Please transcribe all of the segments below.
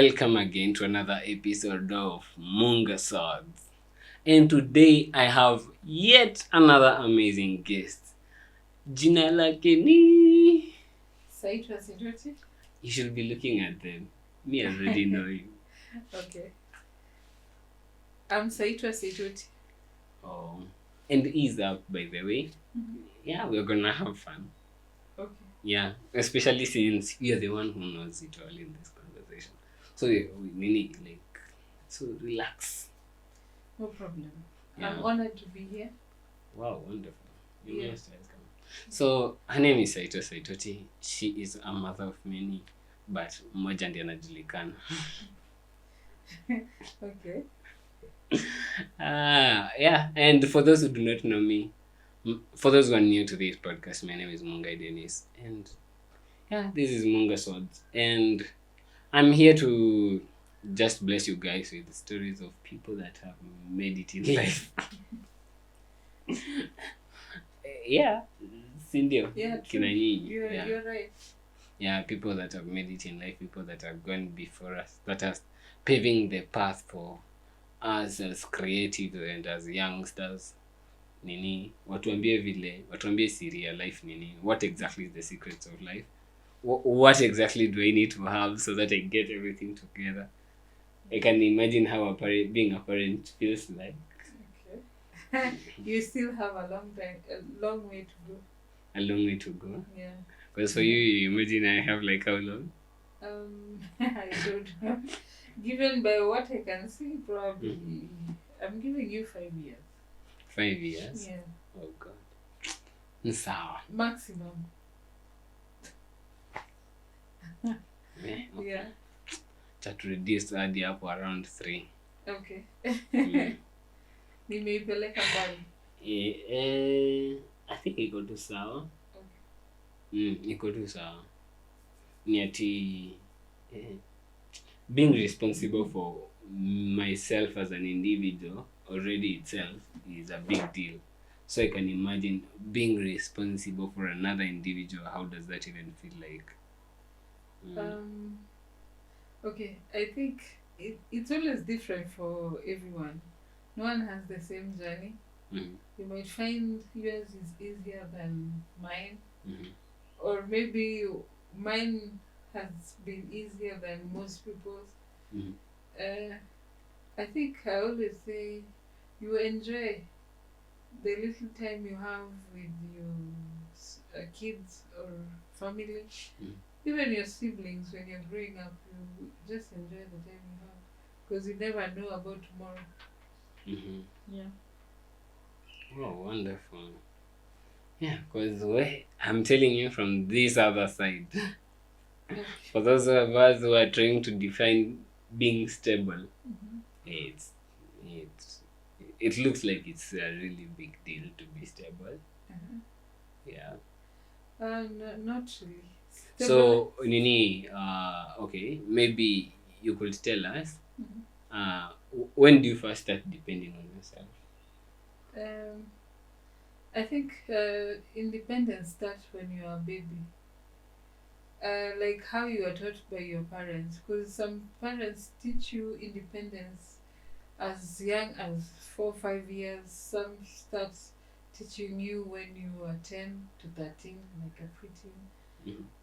welcome again to another episode of Mungahsodes. And today I have yet another amazing guest. Jina lake ni... Saitwa, Saitoti? You should be looking at them. Me, I already know you. Okay. I'm Saitwa, Saitoti. Oh. And ease up, by the way. Yeah, we're gonna have fun. Okay. Yeah, especially since you're the one who knows it all in this conversation. So we need so relax. No problem. Yeah. I'm honored to be here. Wow, wonderful. You Yeah. most welcome. So her name is Saitoti. She is a mother of many, but mmoja ndiye anajulikana. Okay. Yeah, and for those who do not know me, for those who are new to this podcast, my name is Mungai Dennis, and yeah, this is Mungahsodes, and I'm here to just bless you guys with stories of people that have made it in life. Yeah, Cindy. Yeah, true. Kina nyinyi. You're right. Yeah, people that have made it in life, people that have gone before us, that are paving the path for us as creatives and as youngsters. Nini, watuambie siri ya life nini, what exactly is the secrets of life? What exactly do I need to have so that I get everything together? I can imagine how being a parent feels like. Okay. You still have a long way to go. A long way to go. Yeah. Because for you imagine I have like how long? I don't know. Given by what I can see, probably I'm giving you 5 years. 5 years? Yeah. Oh God. Sawa. Maximum. Okay. Yeah. Chat reduce hadi hapo around 3. Okay. Mm. Nimeipeleka mbali. I think iko tu sawa. Okay. Iko tu sawa. Ni ati being responsible for myself as an individual already itself is a big deal. So I can imagine being responsible for another individual. How does that even feel like? Okay, I think it's always different for everyone. No one has the same journey. You might find yours is easier than mine, or maybe mine has been easier than most people's. I think I always say you enjoy the little time you have with your kids or family. Even your siblings, when you're growing up, you just enjoy the time you have because you never know about tomorrow. Yeah. Oh, wonderful. Yeah, because I'm telling you from this other side. For those of us who are trying to define being stable, it looks like it's a really big deal to be stable. Yeah. Not really. So, Nini, okay, maybe you could tell us, when do you first start depending on yourself? I think independence starts when you're a baby. Like how you are taught by your parents, because some parents teach you independence as young as 4-5 years. Some start teaching you when you are 10 to 13, like a preteen.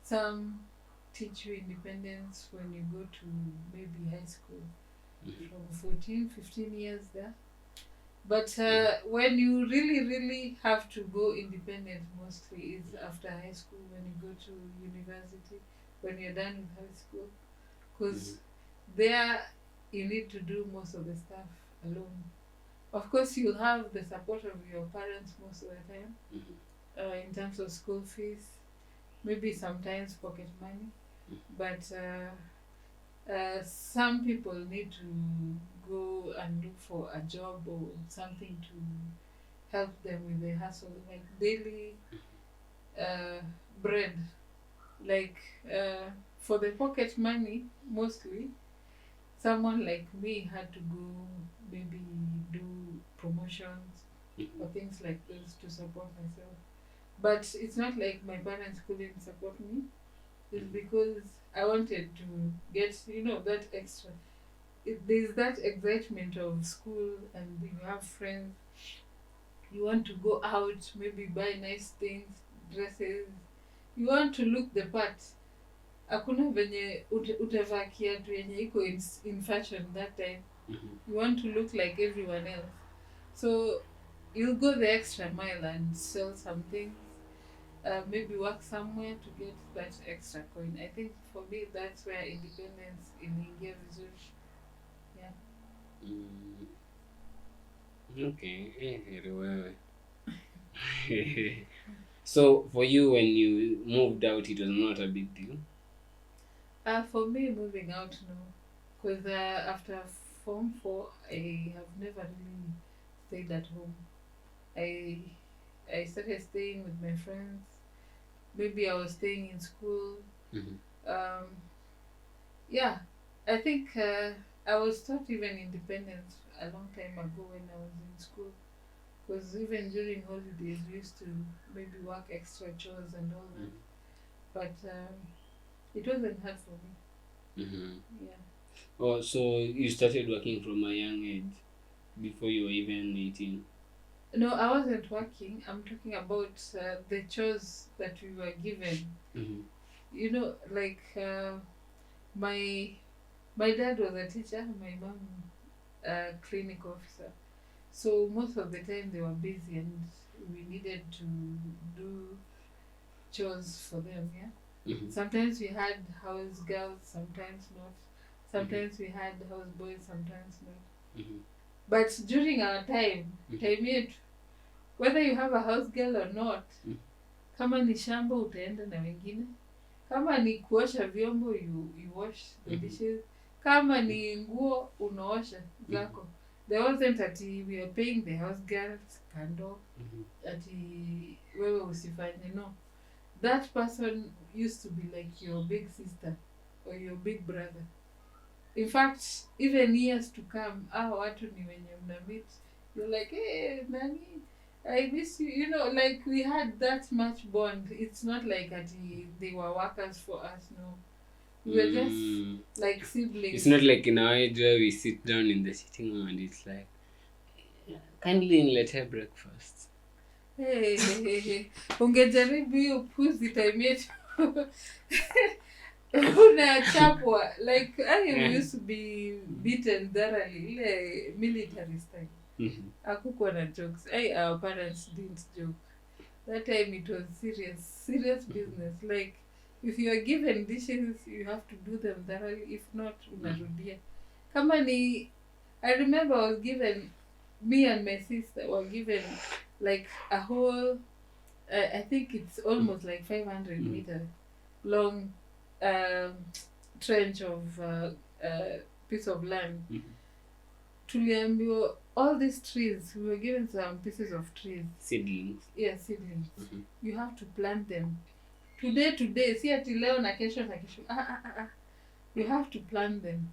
Some teach you independence when you go to maybe high school, from 14-15 years there. But when you really have to go independent mostly is after high school, when you go to university, when you're done with high school. Because there you need to do most of the stuff alone. Of course, you'll have the support of your parents most of the time, in terms of school fees, maybe sometimes pocket money. But some people need to go and look for a job or something to help them with the hustle, like daily bread. Like for the pocket money, mostly, someone like me had to go maybe do promotions or things like this to support myself. But it's not like my parents couldn't support me. is because I wanted to get, that extra. There's that excitement of school, and you have friends. You want to go out, maybe buy nice things, dresses. You want to look the part. Hakuna venye utavaa kiatu yenye iko in fashion that time. You want to look like everyone else. So you'll go the extra mile and sell some things. Maybe work somewhere to get that extra coin. I think for me that's where independence iliingia vizuri. Yeah. Okay, heri wewe. So for you, when you moved out, it was not a big deal? For me, moving out, no. Because after Form 4, I have never really stayed at home. I started staying with my friends. Maybe I was staying in school. Yeah, I think I was taught even independence a long time ago when I was in school. Because even during holidays, we used to maybe work extra chores and all that. But it wasn't hard for me. Yeah. Oh, so you started working from a young age, before you were even 18? No, I wasn't working. I'm talking about the chores that we were given. Like my dad was a teacher, my mom a clinic officer. So most of the time they were busy, and we needed to do chores for them. Yeah. Sometimes we had house girls, sometimes not. Sometimes we had house boys, sometimes not. But during our time yetu, whether you have a house girl or not, kama ni shamba utaenda na wengine, kama ni kuosha vyombo you wash the dishes, kama ni nguo unaosha zako. There wasn't ati we are paying the house girls kando, ati wewe usifanye. No, that person used to be like your big sister or your big brother. In fact, even years to come, watu ni wenye mna meet, you're like, hey, nani, I miss you. Like we had that much bond. It's not like they were workers for us, no. We were just like siblings. It's not like in our age where we sit down in the sitting room and it's like, kindly niletee breakfast. Hey. Ungejaribu hiyo puzi time yetu. Unachapwa. Like I used to be beaten thoroughly. Ile military style. Hakukuwa na jokes. Our parents didn't joke. That time it was serious business. Like if you are given dishes, you have to do them thoroughly. If not, unarudia. Kama ni, I remember I was given, me and my sister were given like a whole, I think it's almost like 500 meters long trench of piece of land. Tuliambiwa all these trees, we were given some pieces of trees. Seedlings. Yeah, seedlings. You have to plant them. Today, si ati leo na kesho na kesho. You have to plant them.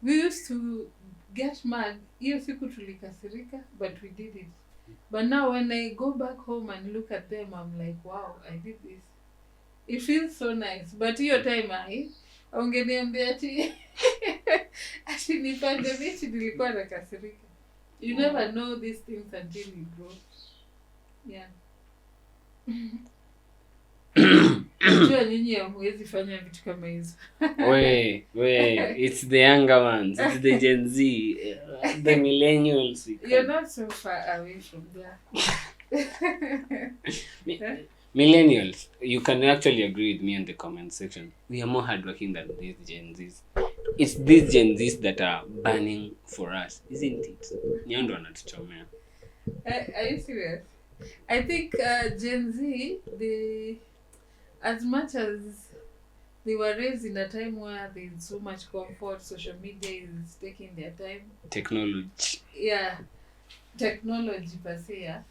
We used to get mad. Hiyo siku tulikasirika, but we did it. But now when I go back home and look at them, I'm like, wow, I did this. It feels so nice. But hiyo time ungeniambia ati nipande miti, nilikuwa nakasirika. You never know these things until you grow. Yeah. Unajua nyinyi hamwezi fanya vitu kama hizo. It's the younger ones. It's the Gen Z. The millennials. You're not so far away from there. Millennials, you can actually agree with me in the comment section. We are more hardworking than these Gen Zs. It's these Gen Zs that are burning for us, isn't it? Nyondo wanatuchomea. Are you serious? I think Gen Z, as much as they were raised in a time where there's so much comfort, social media is taking their time. Technology. Yeah, technology per se, yeah.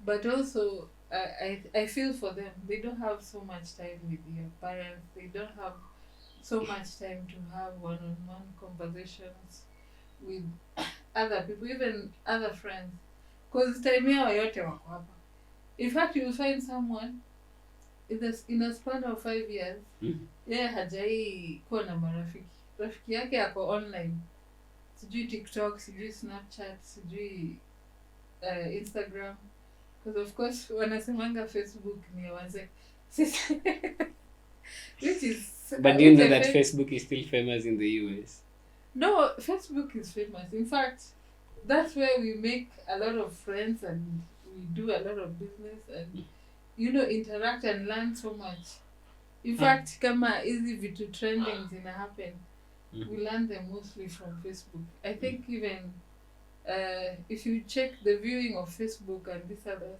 But also, I feel for them. They don't have so much time with their parents. They don't have so much time to have one-on-one conversations with other people, even other friends. Because time yao yote wako hapa. In fact, you'll find someone in a span of 5 years yeye hajai kuwa na rafiki yake ako online, sijui TikTok, sijui Snapchat, sijui Instagram, because of course wanasemanga Facebook ni wazee. Which is, but do you know that Facebook is still famous in the US? No, Facebook is famous. In fact, that's where we make a lot of friends and we do a lot of business and interact and learn so much. In fact, kama hizi vitu trending zina happen, we learn them mostly from Facebook. I think even if you check the viewing of Facebook and this others,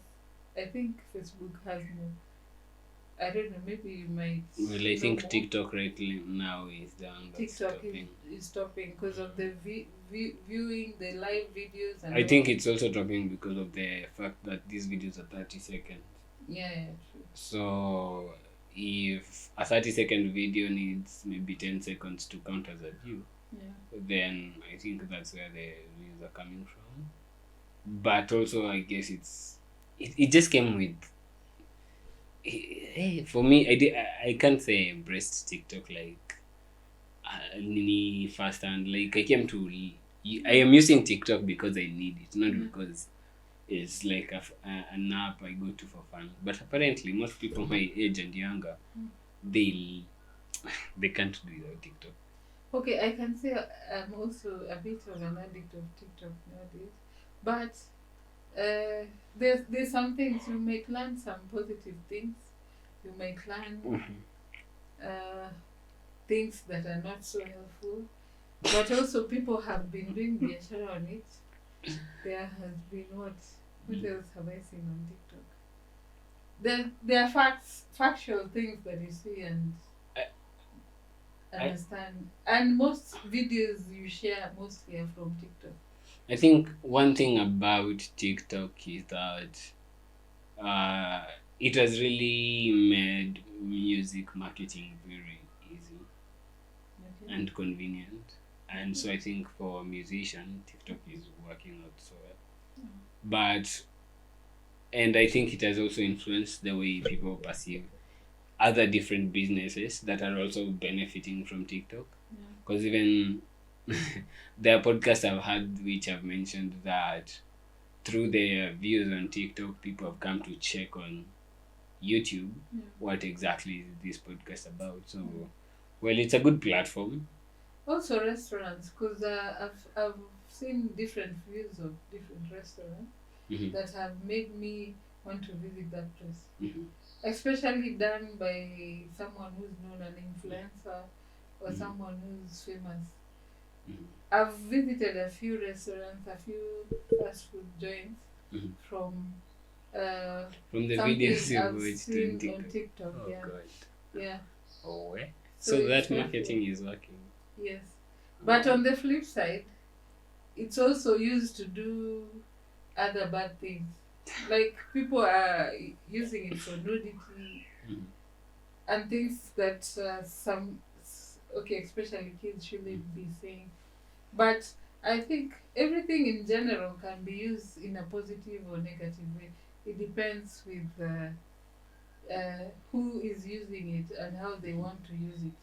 I think Facebook has more. I don't know, maybe you might. Well, I think more. TikTok right now is down. TikTok is stopping because of the viewing, the live videos. And I think it's also dropping because of the fact that these videos are 30 seconds. Yeah, true. So if a 30-second video needs maybe 10 seconds to count as a view, then I think that's where the views are coming from. But also, I guess it just came with. For me, I can't say I embraced TikTok like firsthand. Like I am using TikTok because I need it, not because it's like an app I go to for fun. But apparently, most people my age and younger, they can't do without TikTok. Okay, I can say I'm also a bit of an addict of TikTok nowadays, but there's some things you might learn, some positive things. You might learn things that are not so helpful, but also people have been doing biashara on it. There has been what else have I seen on TikTok? There are factual things that you see and understand, and most videos you share mostly are from TikTok. I think one thing about TikTok is that it has really made music marketing very easy and convenient. And so I think for a musician, TikTok is working out so well. And I think it has also influenced the way people perceive other different businesses that are also benefiting from TikTok. Because even there are podcasts I've had which have mentioned that through their views on TikTok, people have come to check on YouTube what exactly is this podcast about. So, well, it's a good platform. Also restaurants, because I've seen different views of different restaurants that have made me want to visit that place. Especially done by someone who's known, an influencer or someone who's famous. I've visited a few restaurants, a few fast food joints from the videos you've watched on TikTok. Oh, God. Yeah. Oh, eh? So that marketing is working. Yes. But on the flip side, it's also used to do other bad things. Like people are using it for nudity and things that especially kids shouldn't be saying. But I think everything in general can be used in a positive or negative way. It depends with who is using it and how they want to use it.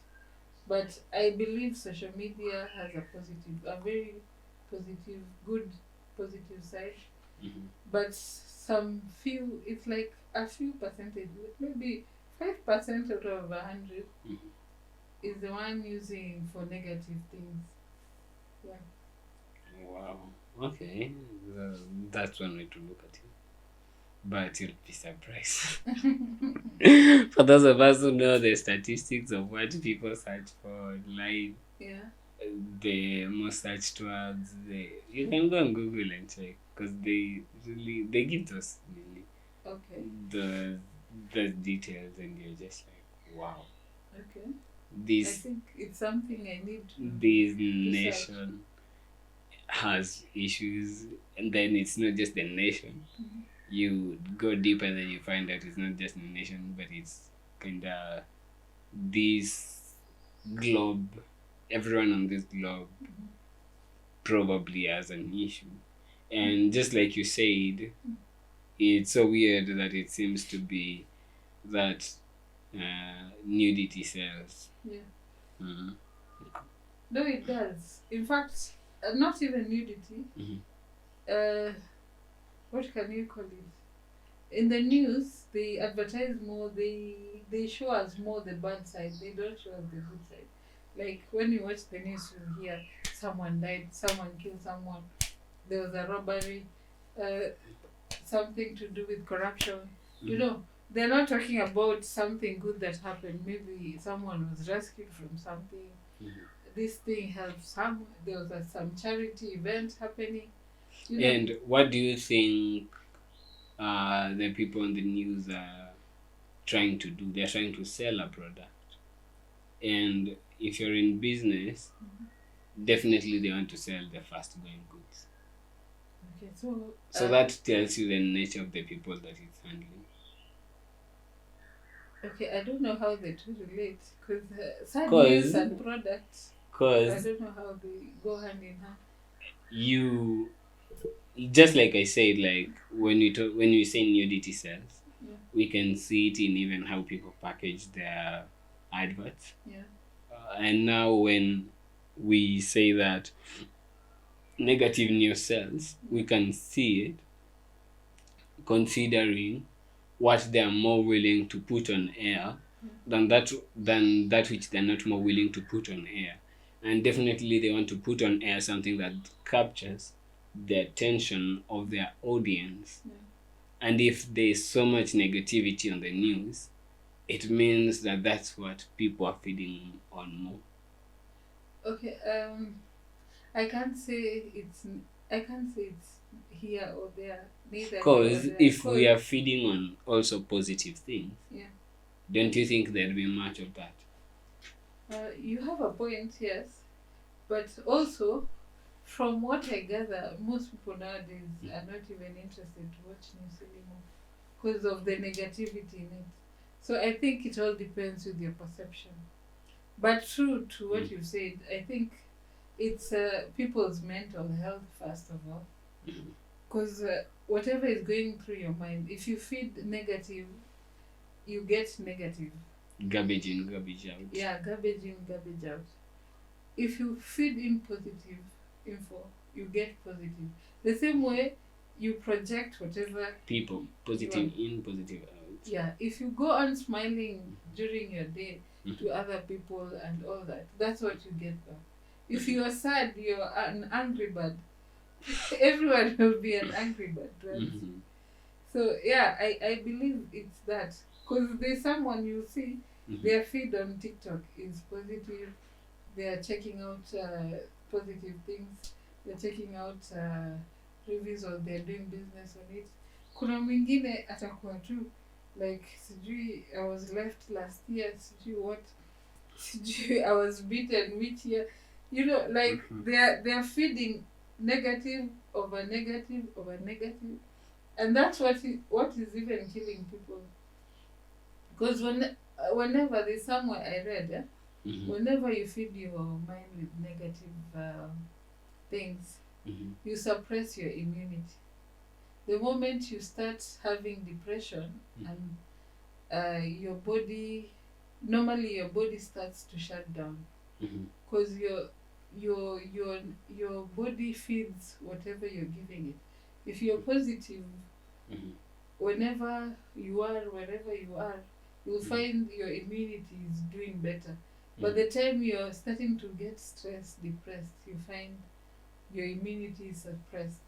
But I believe social media has a very positive, good positive side. But it's like a few percentage, maybe 5% out of 100 is the one using for negative things. Yeah. Wow. Okay. That's one way to look at it. But you'll be surprised. For those of us who know the statistics of what people search for online, the most searched words, you can go on Google and check, because they give those the details, and you're just like, wow. Okay. I think it's something I need to this nation has issues, and then it's not just the nation. You go deeper, then you find that it's not just the nation, but it's kind of this globe. Everyone on this globe probably has an issue. And just like you said, it's so weird that it seems to be that nudity sells. Yeah. Mm. No, it does. In fact, not even nudity. Mhm. What can you call it? In the news, they advertise more. They show us more the bad side. They don't show us the good side. Like when you watch the news, you hear someone died, someone killed someone. There was a robbery, uh, something to do with corruption. You know, they're not talking about something good that happened. Maybe someone was rescued from something. This thing helped some. There was some charity event happening. You know, And what do you think the people on the news are trying to do? They're trying to sell a product. And if you're in business, definitely they want to sell the fast going goods. okay, so So that tells you the nature of the people that it's handling. okay, I don't know how the two relate because sad 'Cause- news and products. I Because don't know how they go hand in hand. you, just like I said, like when we say nudity sells, Yeah. we can see it in even how people package their adverts. Yeah. And now when we say that negative news sells, we can see it considering what they are more willing to put on air than that which they're not more willing to put on air. And definitely they want to put on air something that captures the attention of their audience. Yeah. And if there's so much negativity on the news, it means that that's what people are feeding on more. Okay. I can't say it's here or there. Neither. Because here or there. if we are feeding on also positive things, Yeah. don't you think there'll be much of that? You have a point, yes, but also, from what I gather, most people nowadays are not even interested to watch news anymore because of the negativity in it. So I think it all depends with your perception. But true to what you said, I think it's people's mental health first of all, because whatever is going through your mind, if you feed negative, you get negative. Garbage in, garbage out. Yeah, garbage in, garbage out. If you feed in positive info, you get positive. The same way you project whatever. People, positive in, positive out. Yeah, if you go on smiling during your day to other people and all that, that's what you get back. If you are sad, you're an angry bird. Everyone will be an angry bird, right? So yeah, I believe it's that. Because there's someone you see, their feed on TikTok is positive. They are checking out positive things. They're checking out reviews or they're doing business on it. Kuna mwingine atakuwa tu like sijui I was left last year, sijui what, sijui I was beaten which year. You know, like they're feeding negative over negative over negative, and that's what is even killing people. Because whenever there's somewhere I read, whenever you feed your mind with negative things, you suppress your immunity. The moment you start having depression and your body starts to shut down because your body feeds whatever you're giving it. If you're positive, wherever you are, you'll find your immunity is doing better. But the time you're starting to get stressed, depressed, you find your immunity is suppressed.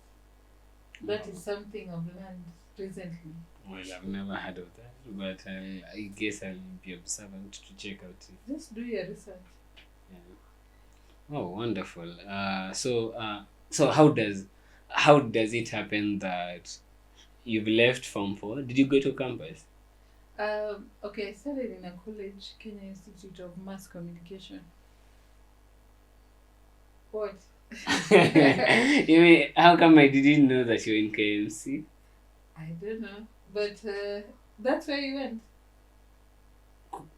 That is something I've learned recently. Well, I've never heard of that, but I guess I'll be observant to check out it. Just do your research. Yeah. Oh, wonderful. So how does it happen that you've left Form 4? Did you go to campus? Okay, I studied in a college, Kenya Institute of Mass Communication. What? You mean, how come I didn't know that you're in KIMC? I don't know, but that's where you went.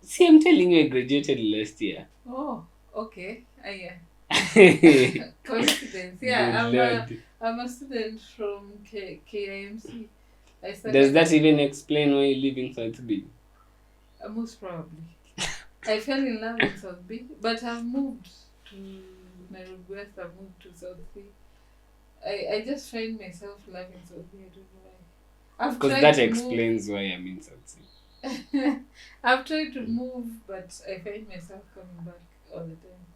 See, I'm telling you, I graduated last year. Oh, okay. Yeah. Coincidence. Yeah, I'm a student from KIMC. Does that even explain why you live in Saitoti? Most probably. I fell in love in South B, but I've moved to Nairobi West, I've moved to South B. I just find myself loving South B, I don't know why. I've Because tried that to explains why I'm in South Sea. move. I've tried to move, but I find myself coming back all the time.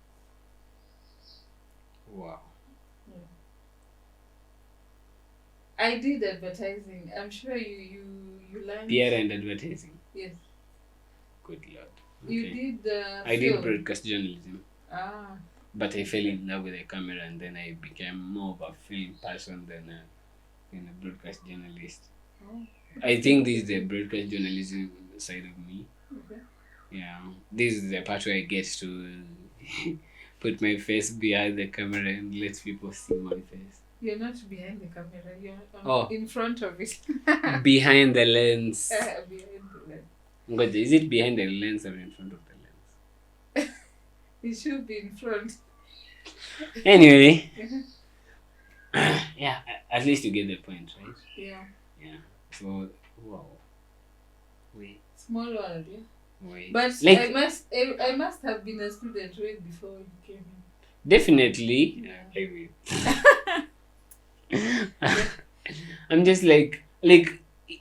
Wow. I did advertising. I'm sure you learned. PR and advertising. Yes. Good Lord. You Okay. did the I film. did broadcast journalism. Ah. But I fell in love with the camera, and then I became more of a film person than a broadcast journalist. Oh. I think this is the broadcast journalism side of me. Okay. Yeah. This is the part where I get to put my face behind the camera and let people see my face. You're not behind the camera. You're in front of it. Behind the lens. Behind the lens. God, is it behind the lens or in front of the lens? It should be in front. Anyway. Yeah, at least you get the point, right? Yeah. Yeah. So, wow. Wait. Small world, yeah. Wait. But like, I must have been a student way before you came in. Definitely. Yeah. I'm just like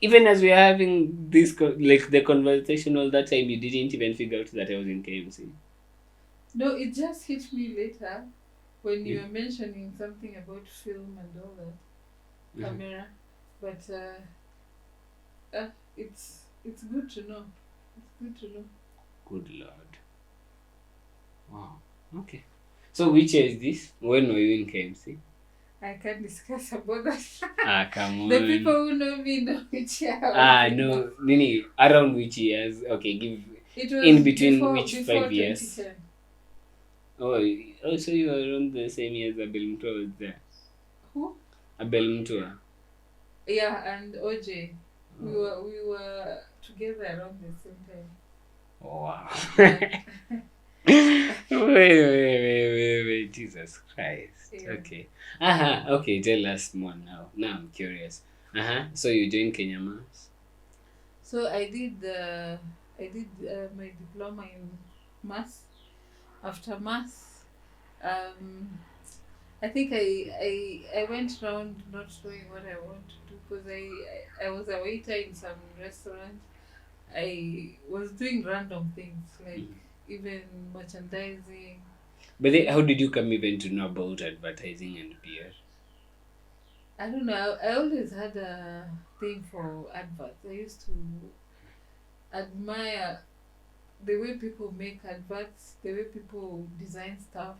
even as we are having this the conversation all that time, you didn't even figure out that I was in KIMC. No, it just hit me later when you were mentioning something about film and all that, camera. But it's good to know. It's good to know. Good Lord. Wow. Okay. So which year is this? When were you in KIMC? I can't discuss about that. Come on. The people who know me know which year. No. Nini, around which years? Okay, give it was in between before, which before 5 years? 2010. Oh, so you were around the same year as Abel Mtua was there? Who? Abel Mtua. Yeah, and OJ. We were together around the same time. Oh, wow. wait, Jesus Christ. Yeah. Okay. Okay, tell us more now. Now I'm curious. So you joined Kenya Mass? So I did my diploma in maths. After maths, I think I went around not knowing what I want to do because I was a waiter in some restaurant. I was doing random things like even merchandising. But then, how did you come even to know about advertising and PR? I don't know. I always had a thing for adverts. I used to admire the way people make adverts, the way people design stuff.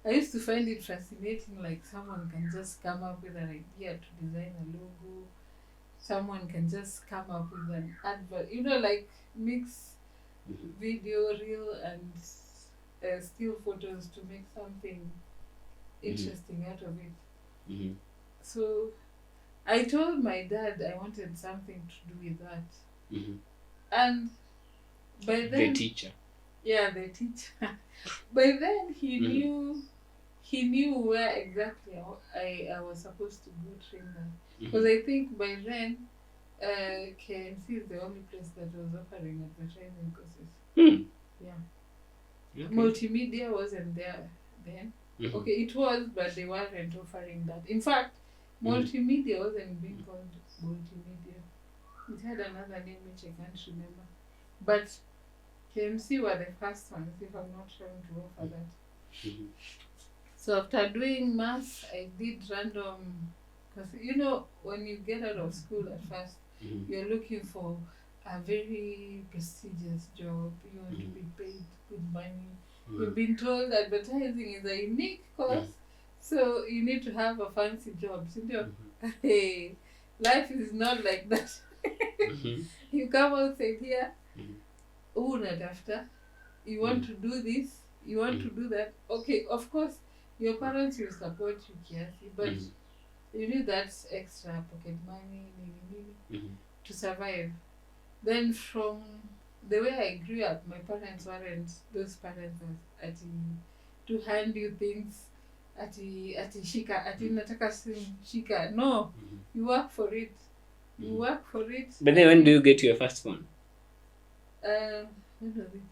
I used to find it fascinating, like someone can just come up with an idea to design a logo. Someone can just come up with an advert, like mix video, reel, and still photos to make something interesting out of it. So I told my dad I wanted something to do with that. And by then... The teacher. Yeah, the teacher. By then he knew where exactly I was supposed to go train them. Because I think by then KIMC is the only place that was offering advertising courses. Yeah. Okay. Multimedia wasn't there then. Okay, it was, but they weren't offering that. In fact, multimedia wasn't being called multimedia. It had another name which I can't remember. But KIMC were the first ones, if I'm not wrong, to offer that. So after doing maths, I did random, because when you get out of school at first, you're looking for a very prestigious job. You want to be paid good money. You've been told advertising is a unique course, so you need to have a fancy job. Hey, life is not like that. You come outside here, you want to do this, you want to do that. Okay, of course, your parents will support you, Kiasi, but you need that extra pocket money to survive. Then from the way I grew up, my parents weren't those parents to hand you things ati shika, ati nataka shika. No, you work for it. You work for it. But then when do you get your first phone? When was it?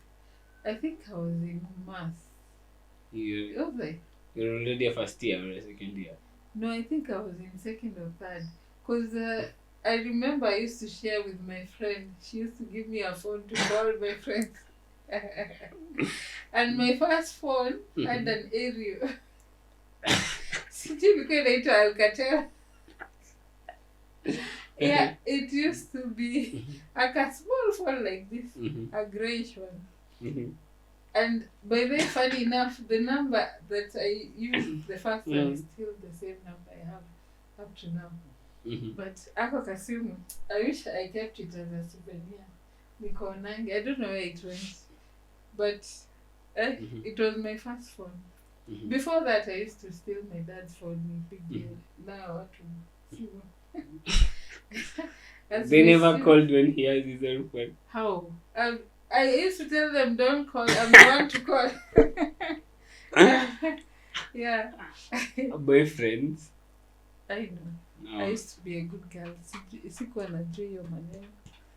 I think I was in math. You're Was I? already a first year or a second year. No, I think I was in second or third. Because I remember I used to share with my friend. She used to give me a phone to call my friends. And my first phone had an aerial. Sijui ilikuwa inaitwa Alcatel. Yeah, it used to be like a small phone like this, a greyish one. And by the way, funny enough, the number that I used the first one is still the same number I have up to now. But ako kasimu, I wish I kept it as a souvenir. Nikaonanga, I don't know where it went. But it was my first phone. Before that, I used to steal my dad's phone. Big deal. Now what to see? They never called when he has his own phone. How? I used to tell them, don't call. I'm the one to call. Yeah. Boyfriends. I know. No. I used to be a good girl. Sikuwa najua hiyo maneno.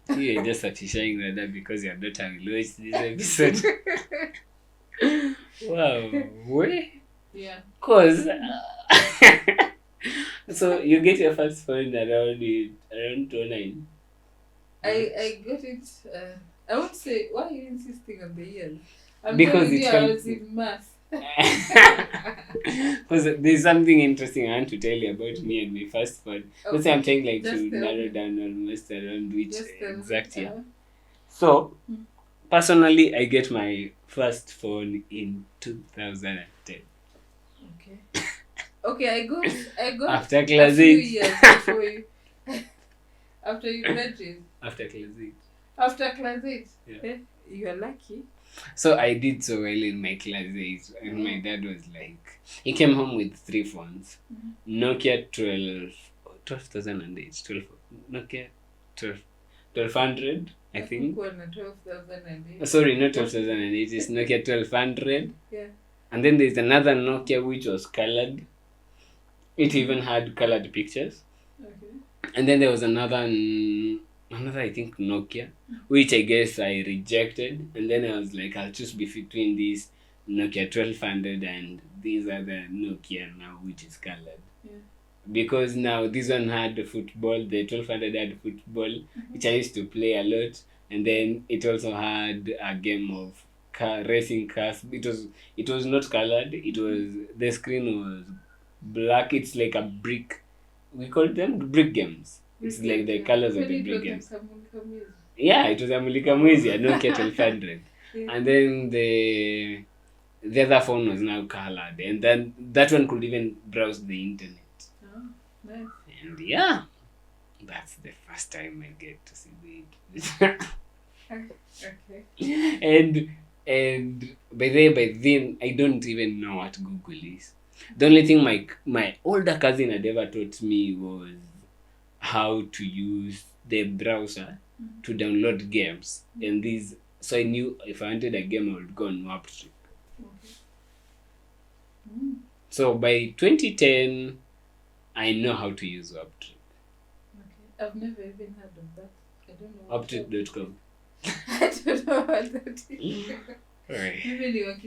You're just satisfying that because your daughter will watch this episode. Wow. Where? Yeah. Cause so you get your first phone around 2009. I got it. I would say, why are you insisting on the years? Because I was in math. Because there's something interesting I want to tell you about me and my first phone. Okay. That's why I'm trying to narrow down almost around which exact year. So, personally, I get my first phone in 2010. Okay. Okay, I got after class 8. Years before you. After you graduated. After class 8. After class 8. Yeah. You are lucky. So I did so well in my class 8, and my dad was like, he came home with 3 phones. Nokia 12,008. Nokia 1200, I think. 12,008. Sorry, not 12,008. It's Nokia 1200. Yeah. And then there's another Nokia which was colored. It even had colored pictures. Okay. And then there was another I think Nokia, which I guess I rejected. And then I was like, I'll choose between this Nokia 1200 and these other Nokia now, which is colored. Yeah. Because now this one had football, the 1200 had football, which I used to play a lot. And then it also had a game of racing cars. It was not colored. The screen was black. It's like a brick. We call them brick games. It's like the colors of the brick games. Yeah, it was a Mulika Mwezi, a Nokia 1200. Yeah. And then the other phone was now colored. And then that one could even browse the internet. Oh, nice. And yeah, that's the first time I get to see the Okay. And by then I don't even know what Google is. The only thing my older cousin had ever taught me was how to use the browser to download games. And so I knew if I wanted a game, I would go on Warptrip. Okay. So by 2010, I know how to use Warptrip. Okay. I've never even heard of that. I don't know. Warptrip.com. I don't know what that is. Right. Maybe you were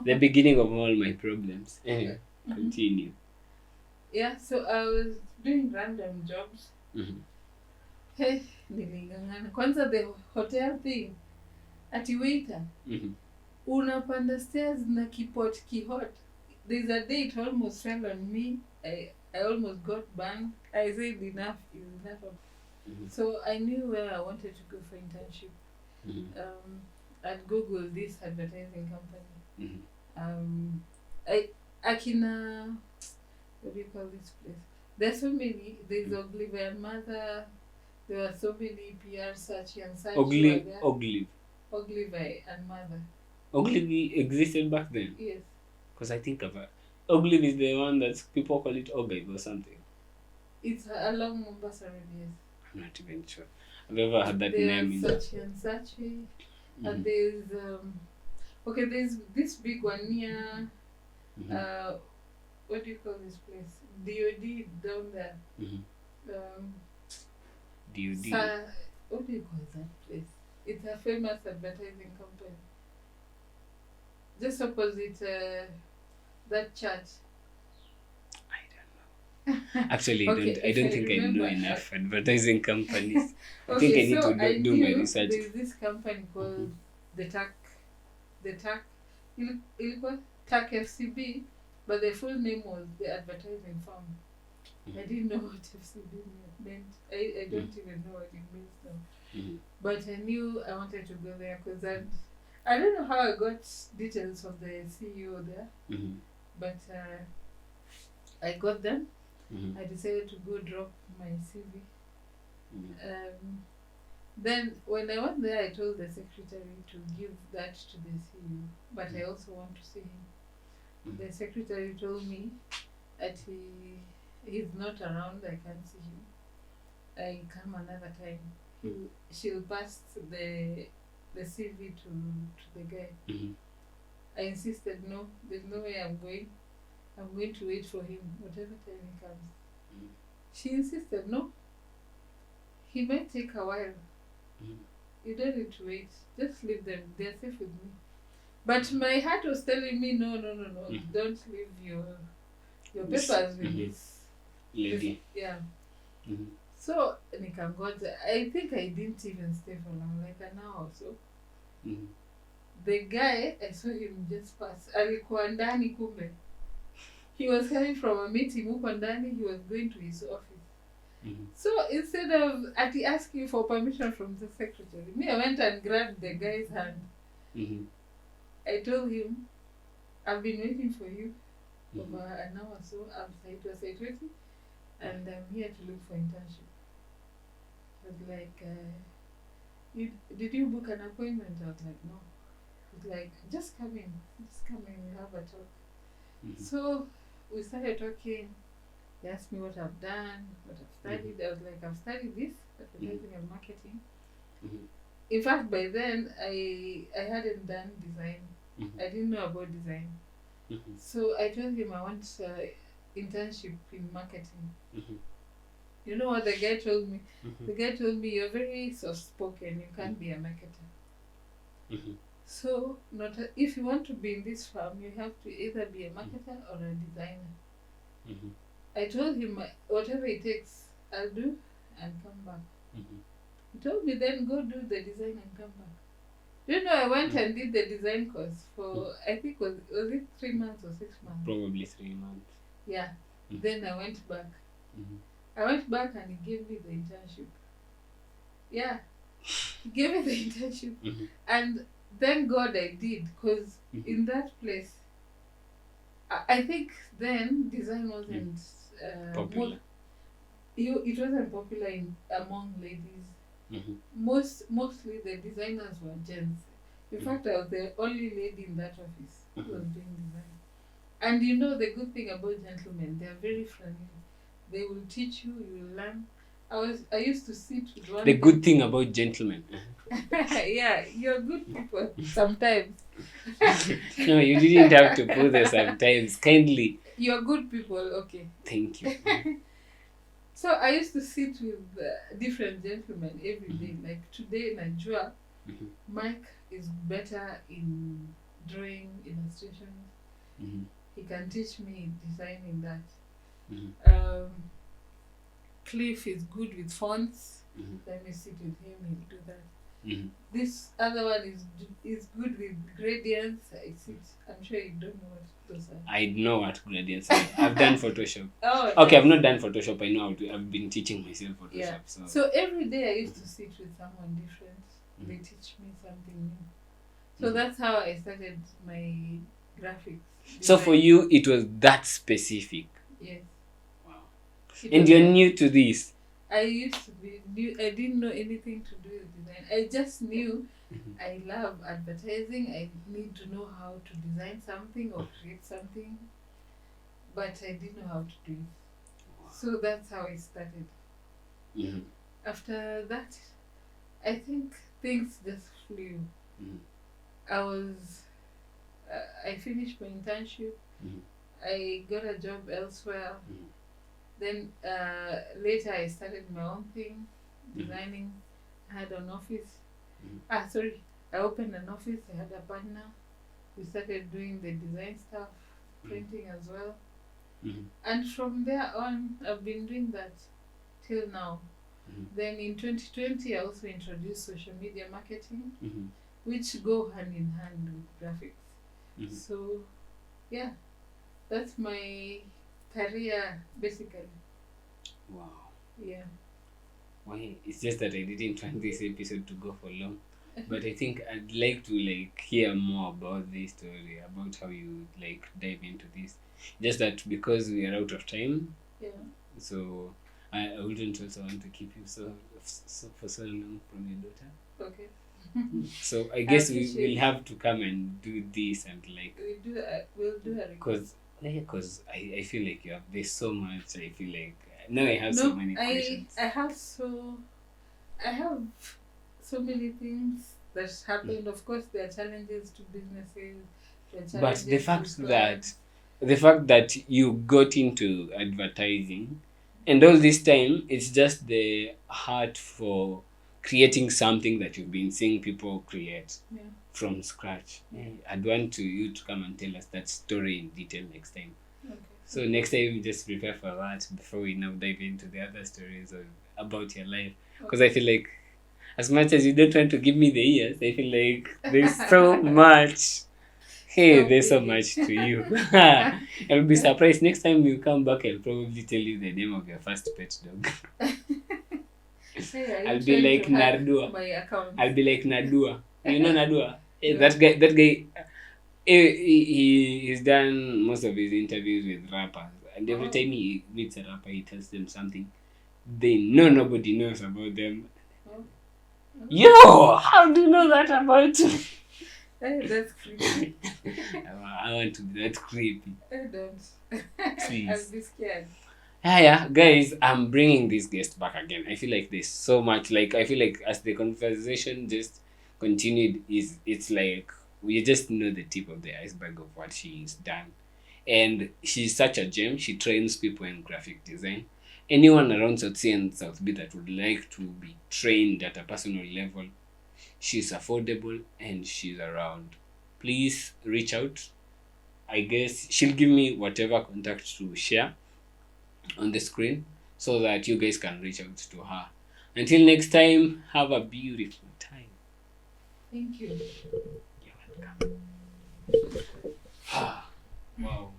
The beginning of all my problems. Anyway, continue. Yeah, so I was doing random jobs. Hey, nilingangana. Kwanza the hotel thing. Ati waiter. Unapanda stairs na kipot kihot. There's a day it almost fell on me. I almost got banned. I said enough is enough. So I knew where I wanted to go for internship. I'd Google this advertising company. Akina, what do you call this place? There's so many. There's Ogilvy and Mother. There were so many PR such and such. Ogilvy and Mother. Ogilvy existed back then? Yes. Because I think of it. Ogilvy is the one that people call it Ogilvy or something. It's along Mombasa Road, yes. I'm not even sure. I've ever had that name. There's Sachi and Sachi. And there's there's this big one near what do you call this place? DOD down there. DOD. What do you call that place? It's a famous advertising company. Just opposite that church. I don't know. Actually, Okay, I if don't I think I know remember. enough advertising companies. I think I Okay, need so to I do my knew research. there's this company called the TAC, ilikuwa TAC FCB, but the full name was the advertising firm. I didn't know what FCB meant. I don't even know what it means now. But I knew I wanted to go there because I don't know how I got details of the CEO there, but I got them. I decided to go drop my CV. Then when I went there, I told the secretary to give that to the CEO, but I also want to see him. The secretary told me that he's not around, I can't see him. I come another time. She'll pass the CV to the guy. I insisted, no, there's no way I'm going. I'm going to wait for him, whatever time he comes. She insisted, no, he might take a while. You don't need to wait. Just leave them. They're safe with me. But my heart was telling me, no. Don't leave your papers with this lady. Yeah. So nikangoja. I think I didn't even stay for long, like an hour or so. The guy, I saw him just pass. Alikuwa ndani kumbe. He was coming from a meeting huko ndani. He was going to his office. So instead of asking for permission from the secretary, me, I went and grabbed the guy's hand. I told him, I've been waiting for you over an hour or so. I'm Saitoti, and I'm here to look for internship. I was like, did you book an appointment? I was like, no. He was like, just come in, we have a talk. So we started talking. He asked me what I've done, what I've studied. I was like, I've studied this, advertising and marketing. In fact, by then, I hadn't done design. I didn't know about design. So I told him I want internship in marketing. You know what the guy told me? The guy told me, you're very soft-spoken, you can't be a marketer. So if you want to be in this firm, you have to either be a marketer or a designer. I told him, whatever it takes, I'll do and come back. He told me, then go do the design and come back. You know, I went and did the design course for, I think, was it 3 months or 6 months? Probably 3 months. Yeah. Then I went back. I went back and he gave me the internship. Yeah. He gave me the internship. And thank God I did, because in that place, I think then design wasn't popular. It wasn't popular among ladies. Mostly the designers were gents. In fact, I was the only lady in that office who was doing design. And you know the good thing about gentlemen, they are very friendly. They will teach you, you will learn. I used to sit with one. The good thing about gentlemen. Yeah, you're good people sometimes. No, you didn't have to put the sometimes. Kindly. You're good people, okay. Thank you. So I used to sit with different gentlemen every day. Like today, Najua, Mike is better in drawing illustrations. He can teach me designing that. Cliff is good with fonts. Let me sit with him, he'll do that. This other one is good with gradients. I sit. I'm sure you don't know what those are. I know what gradients are. I've done Photoshop. Oh, okay, I've not done Photoshop. I know how to. I've been teaching myself Photoshop. Yeah. So every day I used to sit with someone different. They teach me something new. So that's how I started my graphics. So for you, it was that specific. Yes. Wow. And you're new to this. I used to be new. I didn't know anything to do with design. I just knew I love advertising. I need to know how to design something or create something. But I didn't know how to do it. Wow. So that's how I started. After that, I think things just flew. I finished my internship. I got a job elsewhere. Then later I started my own thing, designing. I had an office. Sorry. I opened an office. I had a partner. We started doing the design stuff, printing as well. And from there on, I've been doing that till now. Then in 2020, I also introduced social media marketing, which go hand in hand with graphics. So, yeah, that's my career basically. Wow. Yeah. Why? It's just that I didn't want this episode to go for long. But I think I'd like to hear more about this story, about how you dive into this. Just that because we are out of time, so I wouldn't also want to keep you so for so long from your daughter. Okay. So I guess we will have to come and do this and we'll do it because I feel like there's so much. I feel like now I have so many questions. I have so many things that happened. Of course, there are challenges to businesses. But the fact that you got into advertising, and all this time, it's just the heart for creating something that you've been seeing people create from scratch. I'd want you to come and tell us that story in detail next time. Okay. So next time, just prepare for that before we now dive into the other stories about your life. Because I feel like, as much as you don't want to give me the years, I feel like there's so much. Hey, there's so much to you. I'll be surprised next time you come back. I'll probably tell you the name of your first pet dog. I'll be like Nardua. I'll be like Nadua. You know Nadua? That guy. He's done most of his interviews with rappers, and every time he meets a rapper, he tells them something they know nobody knows about them. Yo, how do you know that about me? That's creepy. I want to be that creepy. I don't. Please. I'll be scared. Yeah, guys, I'm bringing this guest back again. I feel like there's so much. I feel like as the conversation just continued, it's like we just know the tip of the iceberg of what she's done. And she's such a gem. She trains people in graphic design. Anyone around South Sea and South B that would like to be trained at a personal level, she's affordable and she's around. Please reach out. I guess she'll give me whatever contact to share on the screen so that you guys can reach out to her. Until next time, have a beautiful time. Thank you. You're welcome. Wow.